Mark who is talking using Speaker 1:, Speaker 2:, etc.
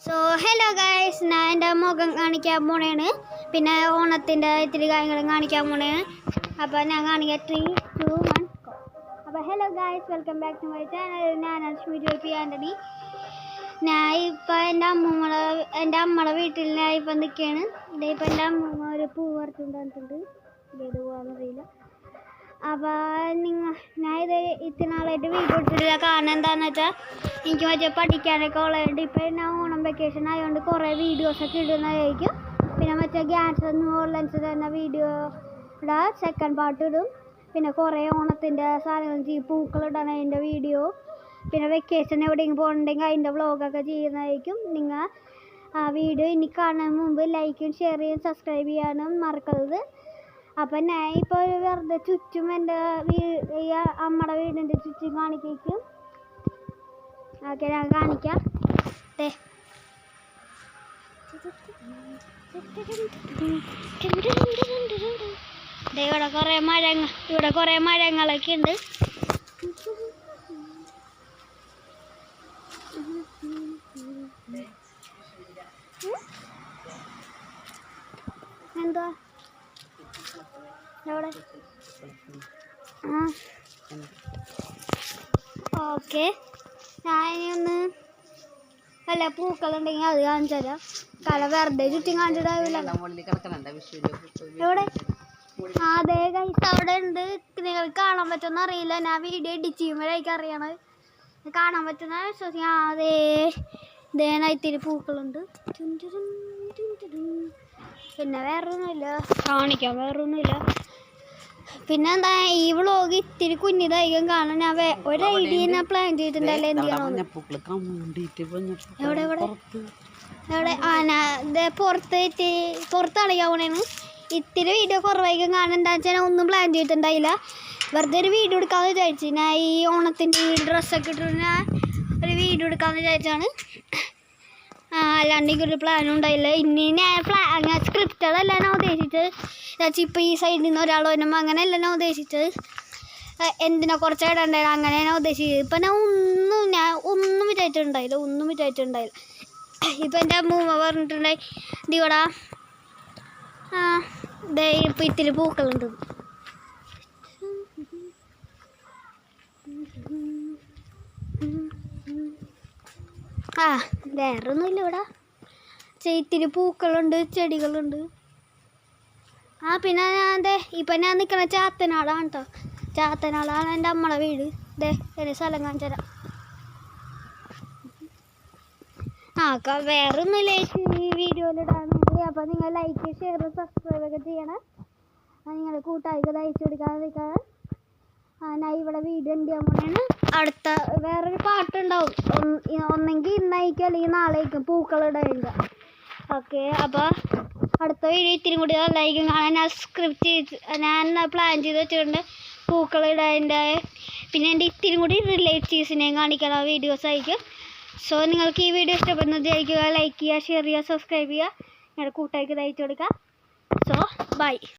Speaker 1: So hello guys, ഞാൻ എൻ്റെ മുഖം കാണിക്കാൻ പോണേണ്. പിന്നെ ഓണത്തിൻ്റെ ഇത്തിരി കാര്യങ്ങളും കാണിക്കാൻ പോണേണ്. അപ്പോൾ ഞാൻ കാണിക്കാം 3, 2, 1 അപ്പോൾ hello guys, welcome back to my channel. ഞാൻ ലക്ഷ്മി ജോപ്പി ആൻ്റണി. ഞാൻ ഇപ്പോൾ എൻ്റെ അമ്മയുടെ വീട്ടിൽ ഞാൻ ഇപ്പം നിൽക്കുകയാണ്. ഇതിപ്പോൾ എൻ്റെ അമ്മ ഒരു പൂ വറുത്തുകൊണ്ട് വന്നിട്ടുണ്ട്. ഏത് പോകാമെന്നറിയില്ല. അപ്പോൾ ഞാനിത് ഇത്തിരി നാളായിട്ട് വീഡിയോ എടുത്തിട്ടില്ല. കാരണം എന്താണെന്ന് വെച്ചാൽ എനിക്ക് മറ്റേ പഠിക്കാനൊക്കെ ഉള്ളതുകൊണ്ട്. ഇപ്പോൾ ഞാൻ ഓണം വെക്കേഷൻ ആയതുകൊണ്ട് കുറേ വീഡിയോസൊക്കെ ഇടുന്നതായിരിക്കും. പിന്നെ മറ്റേ ഗ്യാസ് ഓൺലൈൻസ് തന്നെ വീഡിയോയുടെ സെക്കൻഡ് പാർട്ട് ഇടും. പിന്നെ കുറേ ഓണത്തിൻ്റെ സാധനങ്ങൾ ചെയ്യും, പൂക്കളിടാൻ അതിൻ്റെ വീഡിയോ. പിന്നെ വെക്കേഷൻ എവിടെയെങ്കിലും പോകുന്നുണ്ടെങ്കിൽ അതിൻ്റെ വ്ളോഗൊക്കെ ചെയ്യുന്നതായിരിക്കും. നിങ്ങൾ ആ വീഡിയോ ഇനി കാണുന്നതിന് മുമ്പ് ലൈക്കും ഷെയർ ചെയ്യും സബ്സ്ക്രൈബ് ചെയ്യാനും മറക്കരുത്. അപ്പം ഞാൻ ഇപ്പോൾ വെറുതെ ചുറ്റും എൻ്റെ അമ്മയുടെ വീടിൻ്റെ ചുറ്റും കാണിക്കും. ഓക്കെ, ഞാൻ കാണിക്കാം. ഇവിടെ കുറേ മരങ്ങളൊക്കെ ഉണ്ട്. എന്താ എവിടെ? ഓക്കെ, ഞാനൊന്ന് വല്ല പൂക്കളുണ്ടെങ്കിൽ അത് കാണിച്ചു തരാം. കല വെറുതെ ചുറ്റും കാണിച്ചിട്ടാവില്ല. എവിടെ? അതേ കൈസ് അവിടെ ഉണ്ട്. നിങ്ങൾക്ക് കാണാൻ പറ്റുമെന്ന് അറിയില്ല. ഞാൻ വീഡിയോ എഡിറ്റ് ചെയ്യുമ്പോഴേക്കും അറിയണത്. കാണാൻ പറ്റുന്ന വിശ്വസിക്കാം. ഇത്തിരി പൂക്കളുണ്ട്. പിന്നെ വേറൊന്നുമില്ല കാണിക്കാം, വേറൊന്നുമില്ല. പിന്നെ എന്താ, ഈ വ്ളോഗ് ഇത്തിരി കുഞ്ഞിതായിരിക്കും. കാണാൻ ഞാൻ ഒരു ഐഡിയ ഞാൻ പ്ലാൻ ചെയ്തിട്ടുണ്ടല്ലോ. എന്ത് ചെയ്യണോ? എവിടെ എവിടെ എവിടെ? പുറത്തടയ്ക്കാൻ പോണേന്ന്. ഇത്തിരി വീഡിയോ കുറവായിരിക്കും. കാണാൻ എന്താ വെച്ചാൽ ഞാൻ ഒന്നും പ്ലാൻ ചെയ്തിട്ടുണ്ടായില്ല. വെറുതെ ഒരു വീഡിയോ എടുക്കാമെന്ന് വിചാരിച്ചു. ഞാൻ ഈ ഓണത്തിൻ്റെ ഈ ഡ്രസ്സൊക്കെ ഇട്ടിട്ട് ഞാൻ ഒരു വീഡിയോ എടുക്കാമെന്ന് വിചാരിച്ചാണ്. അല്ലാണ്ട് എനിക്കൊരു പ്ലാനും ഉണ്ടായില്ല. ഇനി ഞാൻ സ്ക്രിപ്റ്റഡല്ല ഞാൻ ഉദ്ദേശിച്ചത്. ഇപ്പോൾ ഈ സൈഡിൽ നിന്ന് ഒരാൾ വരുമ്പോൾ അങ്ങനെയല്ല ഞാൻ ഉദ്ദേശിച്ചത്. എന്തിനാ കുറച്ച് ഇടണ്ടായിരുന്നു, അങ്ങനെ ഞാൻ ഉദ്ദേശിച്ചത്. ഇപ്പം ഞാൻ ഒന്നും വിചാരിച്ചിട്ടുണ്ടായില്ല. ഇപ്പം എൻ്റെ അമ്മൂമ്മ പറഞ്ഞിട്ടുണ്ടായി, ഇവിടെ ഇപ്പം ഇത്തിരി പൂക്കളുണ്ട്. വേറെ ഒന്നുമില്ല. ഇവിടെ ഇത്തിരി പൂക്കളുണ്ട്, ചെടികളുണ്ട്. പിന്നെ ഇപ്പം ഞാൻ നിൽക്കണ ചാത്തനാടാണ് കേട്ടോ. ചാത്തനാടാണ് എൻ്റെ അമ്മയുടെ വീട്. എൻ്റെ സ്ഥലം കാണിച്ചു തരാം. വേറെ ഒന്നുമില്ല ഈ വീഡിയോയിലിടാനുണ്ട്. അപ്പോൾ നിങ്ങൾ ലൈക്ക് ഷെയർ സബ്സ്ക്രൈബ് ഒക്കെ ചെയ്യണം. നിങ്ങളുടെ കൂട്ടുകാർക്ക് അയച്ചു കൊടുക്കാതിരിക്കാതെ. ഞാൻ ഇവിടെ വീഡിയോ എന്ത് ചെയ്യാൻ പോണേണ്. അടുത്ത വേറൊരു പാട്ടുണ്ടാവും. ഒന്നെങ്കിൽ ഇന്നായിരിക്കും അല്ലെങ്കിൽ നാളേക്കും പൂക്കളിടയില്ല. ഓക്കെ, അപ്പോൾ അടുത്ത വീഡിയോ ഇത്തിരി കൂടി നല്ലതായിരിക്കും കാണാൻ. ഞാൻ പ്ലാൻ ചെയ്ത് വെച്ചിട്ടുണ്ട് പൂക്കളിടതിൻ്റെ. പിന്നെ എൻ്റെ ഇത്തിരി കൂടി റിലേറ്റീവ്സിനെയും കാണിക്കണം വീഡിയോസ് ആയിരിക്കും. സോ നിങ്ങൾക്ക് ഈ വീഡിയോ ഇഷ്ടപ്പെടുന്നത് വിചാരിക്കുക. ലൈക്ക് ചെയ്യുക, ഷെയർ ചെയ്യുക, സബ്സ്ക്രൈബ് ചെയ്യുക. നിങ്ങളുടെ കൂട്ടുകാർക്ക് അയച്ചു കൊടുക്കുക. So by.